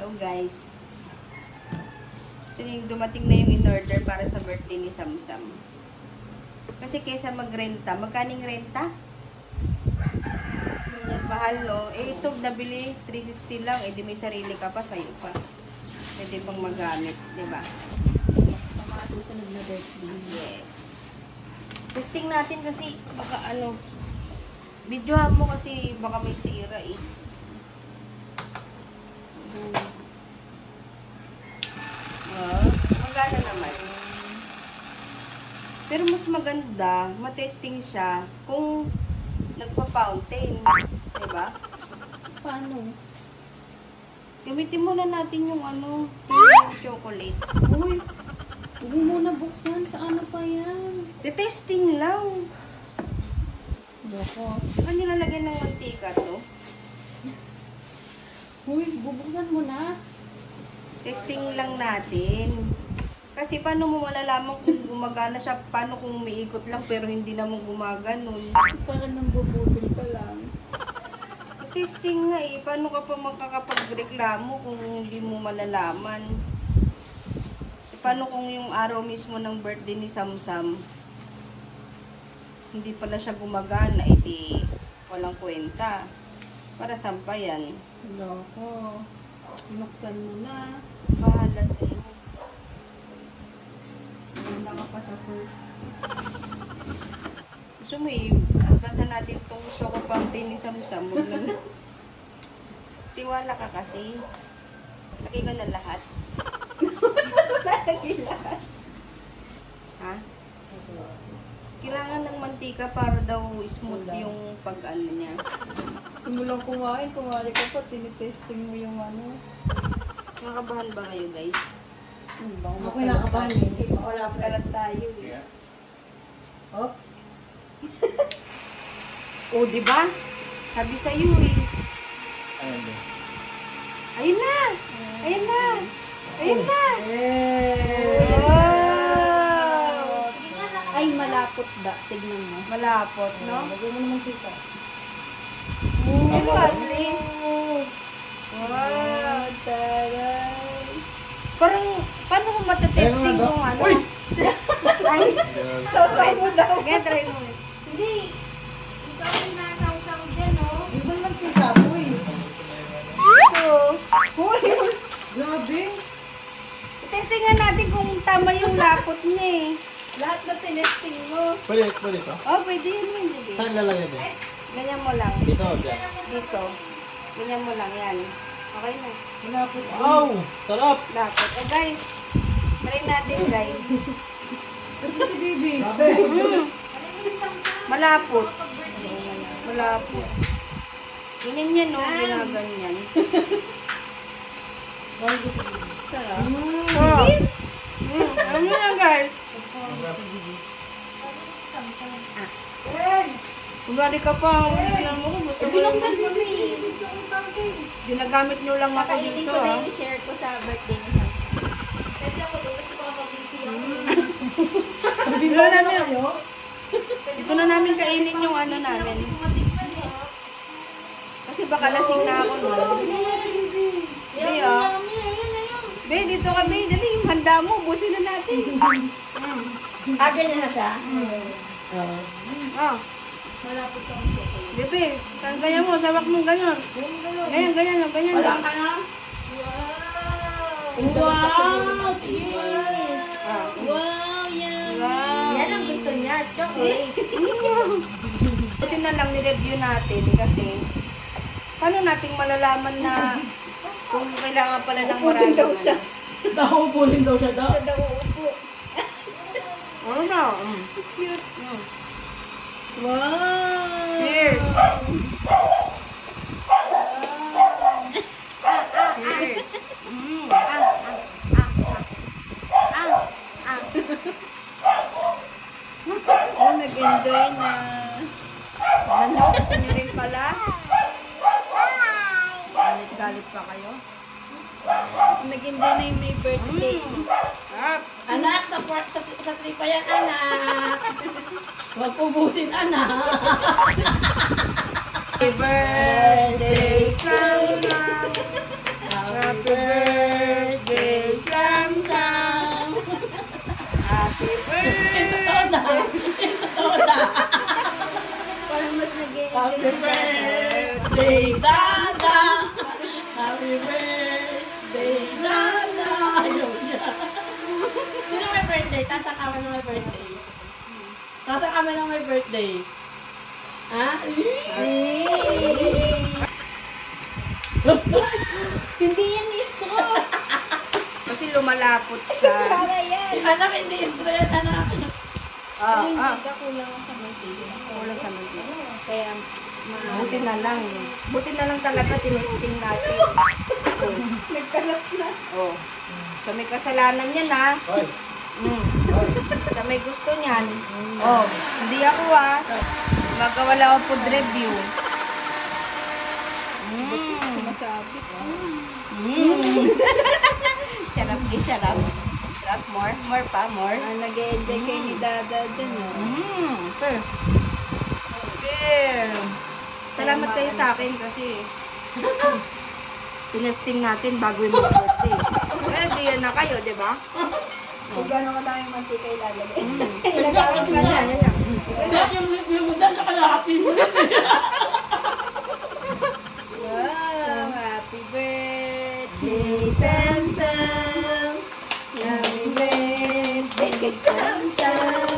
So guys, dumating na yung in-order para sa birthday ni Samsam. Kasi kaysa magrenta, magkaning renta? Mahal, no? Eh, ito nabili, 350 lang. Eh, di may sarili ka pa, sa'yo pa. Pwede pang magamit, di ba? Sa mga susunod na birthday. Yes. Testing natin kasi, baka ano, videohan mo kasi baka may sira eh. Magana naman. Pero mas maganda, matesting siya kung nagpa-fountain. Diba? Paano? Gamitin muna natin yung ano, yung chocolate. Uy, huwag mo muna buksan. Sa ano pa yan? Testing lang. Boko. Diba nilalagyan ng mantika to? Uy, bubuksan mo na. Testing lang natin. Kasi paano mo malalaman kung gumagana siya? Paano kung umiikot lang pero hindi naman gumaganon? Parang nang bubutil ka lang. Testing nga eh. Paano ka pa makakapagreklamo kung hindi mo malalaman? Paano kung yung araw mismo ng birthday ni Samsam, hindi pala siya gumagana, edi walang kwenta. Para sampayan. Loko. Binuksan mo na. Bahala sa'yo. Wala ka pa sa first. Gusto mo eh, basa natin itong choco fountain ni Samsam. Tiwala ka kasi. Lagay ka na lahat. Lagay lahat. Ha? Kailangan ng mantika para daw smooth yung pag-ano niya. Simulang kumain, kumari ka pa, tinitesting mo yung ano. Nakakabahan ba kayo guys? Ako nakabahan eh. Wala pa lang tayo eh. Oh. O, diba? Sabi sa'yo eh. Ayun na! Ayun na! Ayun na! Wow! Ay, malapot da. Tignan mo. Malapot, no? Lagay mo naman kita. Pero at least. Wow! Taray! Parang, paano mo matatesting kung ano? Ay! Sausaw mo daw. Kaya try mo. Hindi. Ikaw yung nasaw-saw dyan, oh. Di ba lang kita mo eh? Ito. Hoy! Grabe! Testing nga natin kung tama yung lapot niya eh. Lahat na tinesting mo. Pwede ito? Oh, pwede yun yun. Hindi. Saan lalagay din? Ganyan mo lang. Dito o dyan? Dito. Ganyan mo lang yan. Okay na. Malapot. Wow! Sarap! Lapot. Oh guys. Try natin guys. Kasi si Bibi. Malapot. Malapot. Ganyan yan, no? Ginaganyan. Sarap. Oh. Ano na guys? Kunwari ka pa, tignan mo ko, gusto mo Binuksan mo lang. eh. Ginagamit nyo lang ako Kakainin dito, ko na ha? yung share ko sa birthday ni Sam. Pwede ako doon kasi baka mabisi ako. Dito na namin, dito na namin kainin yung ano namin. Kasi baka lasing na ako, no? Be, oh. Be, dito ka, Be. Dali, handa mo. Busin na natin. Ganyan na siya? Ah. Malapot sa mga. Bebe, saan kaya mo? Sawak mo ganyan. Ganyan, ganyan lang, ganyan lang. na? Wow! Sige! Ah. Wow! Yan! Wow. Yan ang gusto niya. Chocolate! Ito na lang ni-review natin kasi paano nating malalaman na kung kailangan pala ng maraming daw siya. Nakaupunin daw siya daw. Siya daw uupo. Ano na? Cute. Wow! Cheers! Cheers! Oh, nag-enjoy na. Ano? Kasi nyo rin pala? Galit-galit pa kayo? Nag-enjoy na yung may birthday. Up! Anak, sa tripa yan, anak. Huwag ubusin, anak. Happy birthday, Santa! Happy birthday! birthday, Dada! Happy birthday, Dada! Ayaw niya. Sino may birthday? Tasak kami na may birthday. Tasak kami na may birthday. Ha? Hindi yan istro. Kasi lumalapot ka. Para yan. Anak, hindi istro yan, anak. Hindi ka kulang sa mantika. Kulang sa mantika. Kaya, Buti na lang. Buti na lang talaga tinesting natin. nagkalat na. Oh. Sa may kasalanan yan ha. Ay, Sa may gusto niyan. Oh, hindi ako ha. Magkawala ako food review. Sumasabi ka. Sarap din, sarap. Sarap, more. More pa, more. Nag-e-enjoy kayo ni Dada dun Okay. Okay. Salamat kayo sa akin kasi tinesting natin bago yung mag-birthday. Eh, di yan na kayo, di ba? Kung gano'n kadaming mantika ilalagay. Ilagay ka na. Yan, yan. Dahil yung review mo dahil nakalapin. Wow! Happy birthday, Samsung! Happy birthday, Samsung!